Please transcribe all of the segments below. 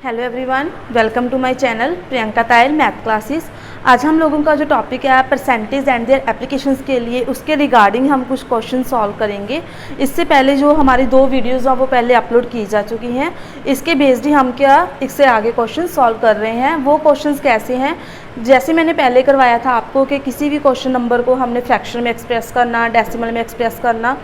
Hello everyone, welcome to my channel Priyanka Tayal math classes. आज हम लोगों का जो टॉपिक है परसेंटेज एंड देयर एप्लीकेशंस के लिए, उसके रिगार्डिंग हम कुछ क्वेश्चन सॉल्व करेंगे। इससे पहले जो हमारी 2 वीडियोज़ हैं वो पहले अपलोड की जा चुकी हैं। इसके बेस्ड ही हम इससे आगे क्वेश्चन सॉल्व कर रहे हैं। वो क्वेश्चंस कैसे हैं, जैसे मैंने पहले करवाया था आपको कि किसी भी क्वेश्चन नंबर को हमने फ्रैक्शन में एक्सप्रेस करना, डेसिमल में एक्सप्रेस करना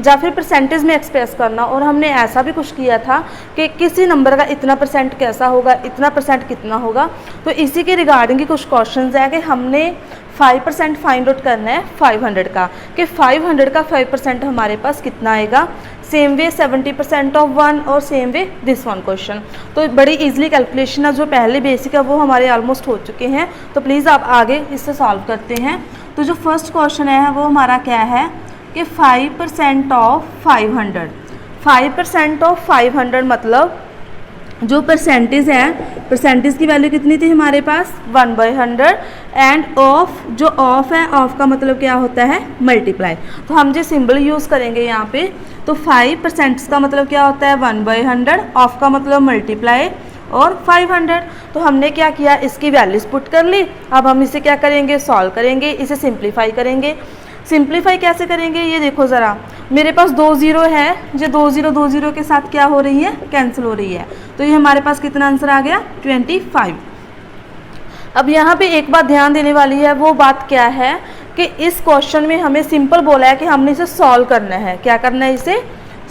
या फिर परसेंटेज में एक्सप्रेस करना। और हमने ऐसा भी कुछ किया था कि किसी नंबर का इतना परसेंट कैसा होगा, इतना परसेंट कितना होगा। तो इसी के रिगार्डिंग ही कुछ क्वेश्चंस है कि हमने 5% फाइंड आउट करना है 500 का, कि 500 का 5% हमारे पास कितना आएगा। सेम वे 70% ऑफ 1 और same way this one question. तो बड़ी इजीली कैलकुलेशन है, जो पहले बेसिक है वो हमारे ऑलमोस्ट हो चुके हैं। तो प्लीज़ आप आगे इससे सॉल्व करते हैं। तो जो फर्स्ट क्वेश्चन है वो हमारा क्या है कि 5% ऑफ 500। 5% ऑफ 500 मतलब जो परसेंटेज है, परसेंटेज की वैल्यू कितनी थी हमारे पास 1/100। एंड ऑफ, जो ऑफ है, ऑफ का मतलब क्या होता है मल्टीप्लाई। तो हम जो सिंबल यूज़ करेंगे यहाँ पे, तो 5% का मतलब क्या होता है 1/100, ऑफ का मतलब मल्टीप्लाई और 500। तो हमने क्या किया, इसकी वैल्यूज पुट कर ली। अब हम इसे क्या करेंगे, सॉल्व करेंगे, इसे सिंप्लीफाई करेंगे। सिंप्लीफाई कैसे करेंगे, ये देखो ज़रा, मेरे पास 2 0 है, जो 2 0 के साथ क्या हो रही है, कैंसिल हो रही है। तो ये हमारे पास कितना आंसर आ गया 25। अब यहाँ पे एक बात ध्यान देने वाली है, वो बात क्या है कि इस क्वेश्चन में हमें सिंपल बोला है कि हमने इसे सॉल्व करना है। क्या करना है, इसे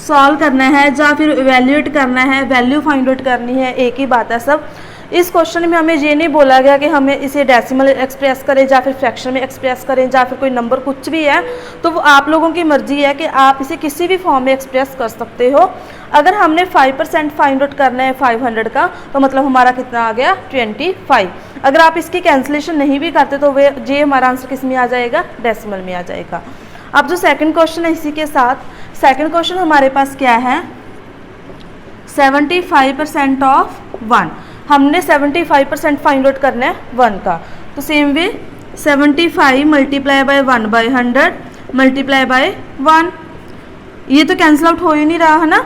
सॉल्व करना है या फिर इवेल्यूएट करना है, वैल्यू फाइंड आउट करनी है, एक ही बात है सब। इस क्वेश्चन में हमें ये नहीं बोला गया कि हमें इसे डेसिमल एक्सप्रेस करें या फिर फ्रैक्शन में एक्सप्रेस करें या फिर कोई नंबर कुछ भी है। तो वो आप लोगों की मर्जी है कि आप इसे किसी भी फॉर्म में एक्सप्रेस कर सकते हो। अगर हमने 5% फाइंड आउट करना है 500 का, तो मतलब हमारा कितना आ गया 25। अगर आप इसकी कैंसिलेशन नहीं भी करते तो वे ये हमारा आंसर किस में आ जाएगा, डेसिमल में आ जाएगा। अब जो सेकंड क्वेश्चन है, इसी के साथ सेकंड क्वेश्चन हमारे पास क्या है, 75% ऑफ 1। हमने 75% फाइंड आउट करना है 1 का। तो same way 75 multiply by 1/100 multiply by 1। ये तो कैंसिल आउट हो ही नहीं रहा है ना,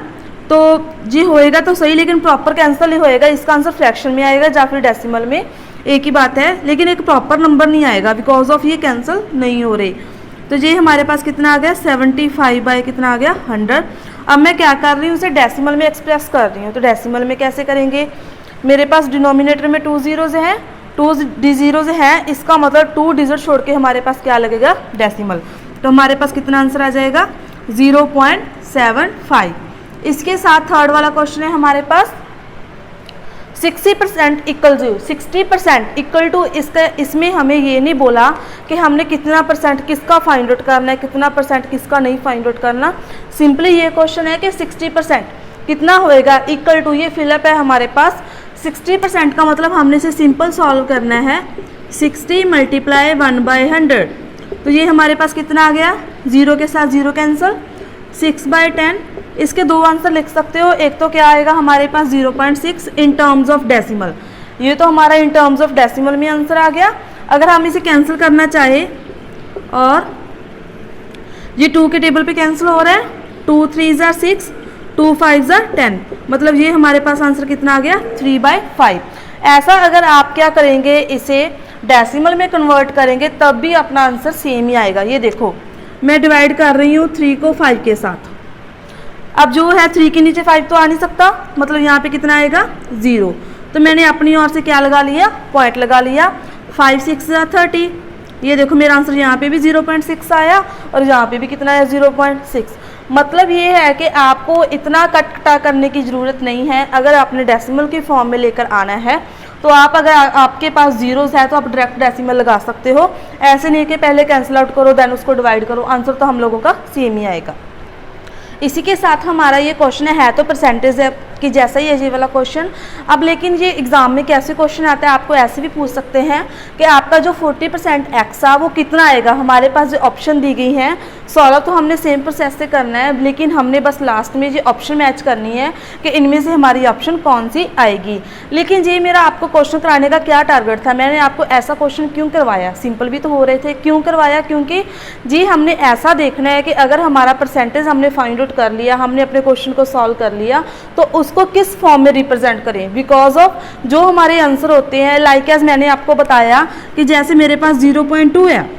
तो जी होएगा तो सही, लेकिन प्रॉपर कैंसिल ही होएगा। इसका आंसर फ्रैक्शन में आएगा या फिर डेसिमल में, एक ही बात है, लेकिन एक प्रॉपर नंबर नहीं आएगा बिकॉज ऑफ ये कैंसिल नहीं हो रही। तो ये हमारे पास कितना आ गया 75 बाय कितना आ गया 100। अब मैं क्या कर रही हूँ, उसे डेसिमल में एक्सप्रेस कर रही हूँ। तो डेसिमल में कैसे करेंगे, मेरे पास डिनोमिनेटर में 2 zeros हैं, 2 zeros हैं, इसका मतलब 2 डिजिट छोड़ के हमारे पास क्या लगेगा, डेसिमल। तो हमारे पास कितना आंसर आ जाएगा 0.75। इसके साथ थर्ड वाला क्वेश्चन है हमारे पास 60% इक्वल टू 60% इक्वल टू, इसका इसमें हमें ये नहीं बोला कि हमने कितना परसेंट किसका फाइंड आउट करना है, कितना परसेंट किसका नहीं फाइंड आउट करना। सिंपली ये क्वेश्चन है कि 60% कितना होएगा इक्वल टू, ये फिलअप है हमारे पास 60% का मतलब हमने इसे सिंपल सॉल्व करना है 60 मल्टीप्लाई 1/100। तो ये हमारे पास कितना आ गया, 0 के साथ 0 कैंसिल, 6/10। इसके 2 आंसर लिख सकते हो, एक तो क्या आएगा हमारे पास 0.6 इन टर्म्स ऑफ डेसिमल। ये तो हमारा इन टर्म्स ऑफ डेसिमल में आंसर आ गया। अगर हम इसे कैंसिल करना चाहे, और ये 2 के टेबल पे कैंसिल हो रहा है, 2 3 = 6, 2 5 = 10, मतलब ये हमारे पास आंसर कितना आ गया 3/5। ऐसा अगर आप क्या करेंगे, इसे डेसिमल में कन्वर्ट करेंगे तब भी अपना आंसर सेम ही आएगा। ये देखो, मैं डिवाइड कर रही हूँ 3 को 5 के साथ। अब जो है 3 के नीचे 5 तो आ नहीं सकता, मतलब यहाँ पे कितना आएगा 0। तो मैंने अपनी ओर से क्या लगा लिया, पॉइंट लगा लिया। 5 6 = 30। ये देखो मेरा आंसर यहाँ पे भी 0.6 आया और यहाँ पे भी कितना है 0.6। मतलब ये है कि आपको इतना कटा करने की ज़रूरत नहीं है। अगर आपने डेसिमल की फॉर्म में लेकर आना है तो आप, अगर आपके पास जीरोस है तो आप डायरेक्ट डेसिमल लगा सकते हो। ऐसे नहीं कि पहले कैंसिल आउट करो देन उसको डिवाइड करो, आंसर तो हम लोगों का सेम ही आएगा। इसी के साथ हमारा ये क्वेश्चन है तो परसेंटेज है कि जैसा ही है ये वाला क्वेश्चन। अब लेकिन ये एग्जाम में कैसे क्वेश्चन आता है, आपको ऐसे भी पूछ सकते हैं कि आपका जो 40% एक्स है वो कितना आएगा। हमारे पास जो ऑप्शन दी गई हैं, सॉल्व तो हमने सेम प्रोसेस से करना है, लेकिन हमने बस लास्ट में ये ऑप्शन मैच करनी है कि इनमें से हमारी ऑप्शन कौन सी आएगी। लेकिन ये मेरा आपको क्वेश्चन कराने का क्या टारगेट था, मैंने आपको ऐसा क्वेश्चन क्यों करवाया, सिंपल भी तो हो रहे थे, क्यों करवाया, क्योंकि जी हमने ऐसा देखना है कि अगर हमारा परसेंटेज हमने फाइंड आउट कर लिया, हमने अपने क्वेश्चन को सॉल्व कर लिया, तो उस उसको किस फॉर्म में रिप्रेजेंट करें, बिकॉज ऑफ जो हमारे आंसर होते हैं लाइक एज मैंने आपको बताया कि जैसे मेरे पास 0.2 है,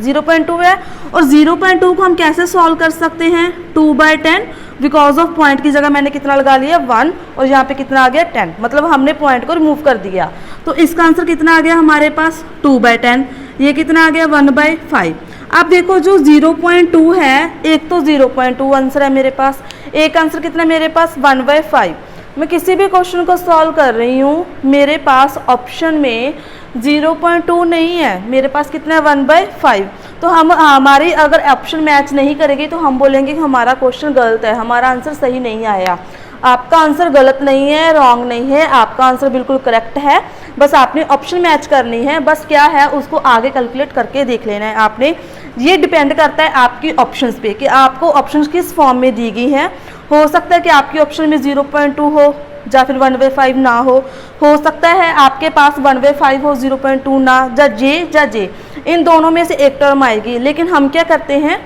0.2 है और 0.2 को हम कैसे सॉल्व कर सकते हैं 2/10, बिकॉज ऑफ पॉइंट की जगह मैंने कितना लगा लिया 1 और यहाँ पे कितना आ गया 10, मतलब हमने पॉइंट को रिमूव कर दिया। तो इसका आंसर कितना आ गया हमारे पास 2/10, ये कितना आ गया 1/5। अब देखो जो 0.2 है, एक तो 0.2 आंसर है मेरे पास, एक आंसर कितना मेरे पास 1/5। मैं किसी भी क्वेश्चन को सॉल्व कर रही हूँ, मेरे पास ऑप्शन में 0.2 नहीं है, मेरे पास कितना है 1/5। तो हम हमारी अगर ऑप्शन मैच नहीं करेगी तो हम बोलेंगे कि हमारा क्वेश्चन गलत है, हमारा आंसर सही नहीं आया। आपका आंसर गलत नहीं है, रॉन्ग नहीं है, आपका आंसर बिल्कुल करेक्ट है। बस आपने ऑप्शन मैच करनी है, बस क्या है उसको आगे कैलकुलेट करके देख लेना है आपने। ये डिपेंड करता है आपकी ऑप्शंस पे कि आपको ऑप्शंस किस फॉर्म में दी गई हैं। हो सकता है कि आपकी ऑप्शन में 0.2 हो या फिर 1/5 ना हो सकता है आपके पास 1/5 हो 0.2 ना, या जे इन दोनों में से एक टर्म आएगी। लेकिन हम क्या करते हैं,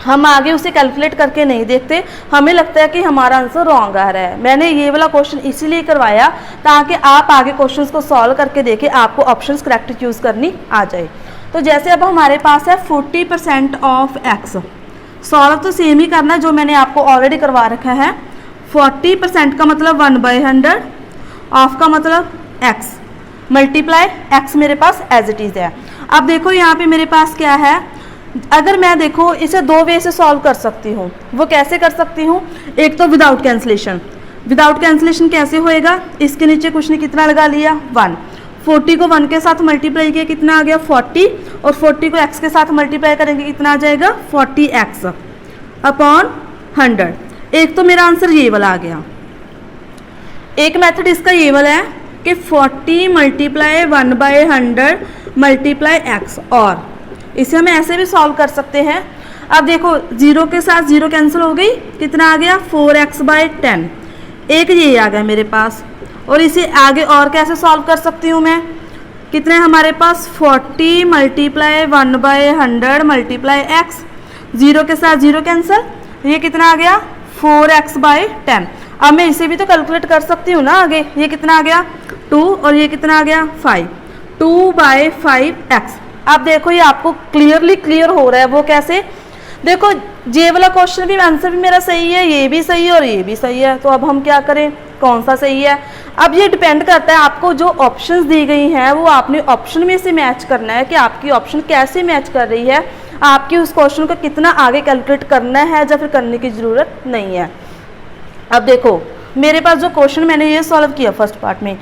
हम आगे उसे कैलकुलेट करके नहीं देखते, हमें लगता है कि हमारा आंसर रॉन्ग आ रहा है। मैंने ये वाला क्वेश्चन इसीलिए करवाया ताकि आप आगे क्वेश्चंस को सॉल्व करके देखें, आपको ऑप्शंस करेक्ट चूज़ करनी आ जाए। तो जैसे अब हमारे पास है 40% ऑफ एक्स, सॉल्व तो सेम ही करना जो मैंने आपको ऑलरेडी करवा रखा है। 40% का मतलब 1/100, ऑफ का मतलब x, मल्टीप्लाई x मेरे पास एज इट इज़ है। अब देखो यहाँ पे मेरे पास क्या है, अगर मैं देखो इसे दो वे से सॉल्व कर सकती हूँ। वो कैसे कर सकती हूँ, एक तो विदाउट कैंसलेशन। विदाउट कैंसलेशन कैसे होएगा, इसके नीचे कुछ नहीं कितना लगा लिया 1, 40 को 1 के साथ मल्टीप्लाई किया कितना आ गया 40, और 40 को x के साथ मल्टीप्लाई करेंगे कितना आ जाएगा 40x अपॉन 100। एक तो मेरा आंसर ये वाला आ गया। एक मेथड इसका ये वाला है कि 40 मल्टीप्लाई 1/100 मल्टीप्लाई x, और इसे हम ऐसे भी सॉल्व कर सकते हैं। अब देखो 0 के साथ 0 कैंसिल हो गई, कितना आ गया 4x/10, एक ये आ गया मेरे पास। और इसे आगे और कैसे सॉल्व कर सकती हूँ मैं, कितने हमारे पास 40 मल्टीप्लाई 1/100 मल्टीप्लाई x, 0 के साथ 0 कैंसिल, ये कितना आ गया 4x/10। अब मैं इसे भी तो कैलकुलेट कर सकती हूँ ना आगे, ये कितना आ गया 2 और ये कितना आ गया 5, 2/5x। अब देखो ये आपको क्लियर हो रहा है। वो कैसे, देखो ये वाला क्वेश्चन भी आंसर भी मेरा सही है, ये भी सही है और ये भी सही है। तो अब हम क्या करें, कौन सा सही है। अब ये डिपेंड करता है आपको जो ऑप्शंस दी गई हैं वो आपने ऑप्शन में से मैच करना है कि आपकी ऑप्शन कैसे मैच कर रही है, आपकी उस क्वेश्चन को कितना आगे कैलकुलेट करना है या फिर करने की ज़रूरत नहीं है। अब देखो मेरे पास जो क्वेश्चन मैंने ये सॉल्व किया फर्स्ट पार्ट में,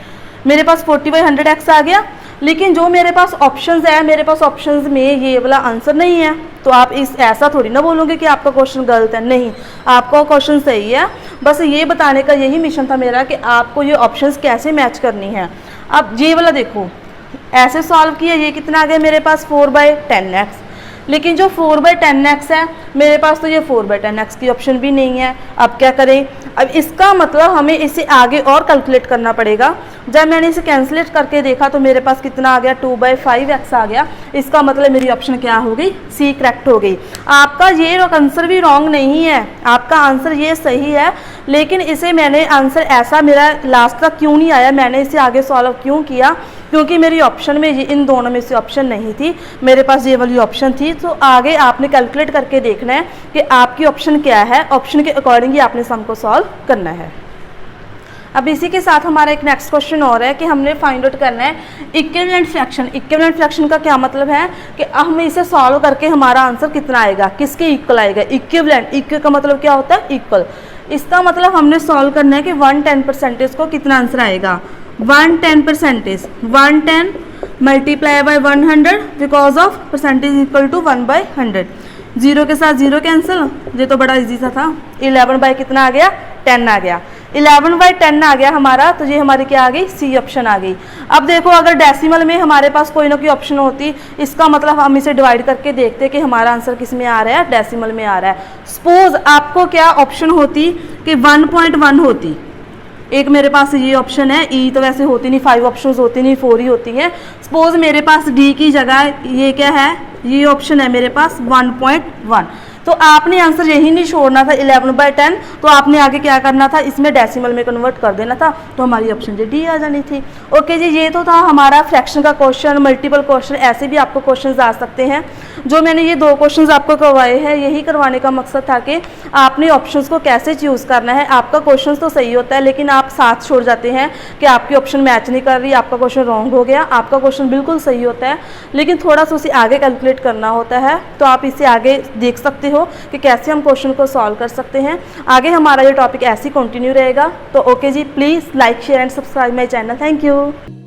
मेरे पास 40/100x आ गया, लेकिन जो मेरे पास ऑप्शंस है, मेरे पास ऑप्शंस में ये वाला आंसर नहीं है। तो आप इस ऐसा थोड़ी ना बोलोगे कि आपका क्वेश्चन गलत है, नहीं, आपका क्वेश्चन सही है। बस ये बताने का यही मिशन था मेरा कि आपको ये ऑप्शंस कैसे मैच करनी है। अब ये वाला देखो ऐसे सॉल्व किया, ये कितना आ गया मेरे पास 4/10x, लेकिन जो 4/10x है मेरे पास तो ये 4/10x की ऑप्शन भी नहीं है। अब क्या करें, अब इसका मतलब हमें इसे आगे और कैलकुलेट करना पड़ेगा। जब मैंने इसे कैंसलेट करके देखा तो मेरे पास कितना आ गया 2/5x आ गया। इसका मतलब मेरी ऑप्शन क्या हो गई, सी करेक्ट हो गई। आपका ये आंसर भी रॉन्ग नहीं है, आपका आंसर ये सही है, लेकिन इसे मैंने आंसर ऐसा मेरा लास्ट तक क्यों नहीं आया, मैंने इसे आगे सॉल्व क्यों किया, क्योंकि मेरी ऑप्शन में ये इन दोनों में से ऑप्शन नहीं थी, मेरे पास ये वाली ऑप्शन थी। तो आगे आपने कैलकुलेट करके देखना है कि आपकी ऑप्शन क्या है, ऑप्शन के अकॉर्डिंग ही आपने सम को सॉल्व करना है। अब इसी के साथ हमारा एक नेक्स्ट क्वेश्चन और है कि हमने फाइंड आउट करना है इक्विवेलेंट फ्रैक्शन। इक्विवेलेंट फ्रैक्शन का क्या मतलब है कि हम इसे सॉल्व करके हमारा आंसर कितना आएगा, किसके इक्वल आएगा। इक्विवेलेंट, इक्वल का मतलब क्या होता है, इक्वल। इसका मतलब हमने सॉल्व करना है कि 110% को कितना आंसर आएगा, 110%, 110 multiply by 100 because of percentage equal to 1/100। 0 के साथ 0 कैंसिल, ये तो बड़ा इजी सा था। 11 बाय कितना आ गया 10 आ गया, 11/10 आ गया हमारा, तो ये हमारी क्या आ गई, सी ऑप्शन आ गई। अब देखो अगर डेसिमल में हमारे पास कोई ना कोई ऑप्शन होती, इसका मतलब हम इसे डिवाइड करके देखते कि हमारा आंसर किस में आ रहा है, डेसिमल में आ रहा है। सपोज आपको क्या ऑप्शन होती कि 1.1 होती, एक मेरे पास ये ऑप्शन है, ई तो वैसे होती नहीं, 5 ऑप्शंस होती नहीं, 4 ही होती हैं। सपोज मेरे पास डी की जगह ये क्या है, ये ऑप्शन है मेरे पास 1.1, तो आपने आंसर यही नहीं छोड़ना था 11/10, तो आपने आगे क्या करना था, इसमें डेसिमल में कन्वर्ट कर देना था, तो हमारी ऑप्शन जी डी आ जानी थी। ओके जी, ये तो था हमारा फ्रैक्शन का क्वेश्चन। मल्टीपल क्वेश्चन ऐसे भी आपको क्वेश्चंस आ सकते हैं। जो मैंने ये 2 क्वेश्चंस आपको करवाए हैं, यही करवाने का मकसद था कि आपने ऑप्शंस को कैसे चूज़ करना है। आपका क्वेश्चन तो सही होता है, लेकिन आप साथ छोड़ जाते हैं कि आपकी ऑप्शन मैच नहीं कर रही, आपका क्वेश्चन रॉन्ग हो गया। आपका क्वेश्चन बिल्कुल सही होता है, लेकिन थोड़ा सा उसे आगे कैलकुलेट करना होता है। तो आप इसे आगे देख सकते हो कि कैसे हम क्वेश्चन को सॉल्व कर सकते हैं। आगे हमारा ये टॉपिक ऐसे ही कंटिन्यू रहेगा। तो ओके जी, please like share and subscribe my channel. Thank you.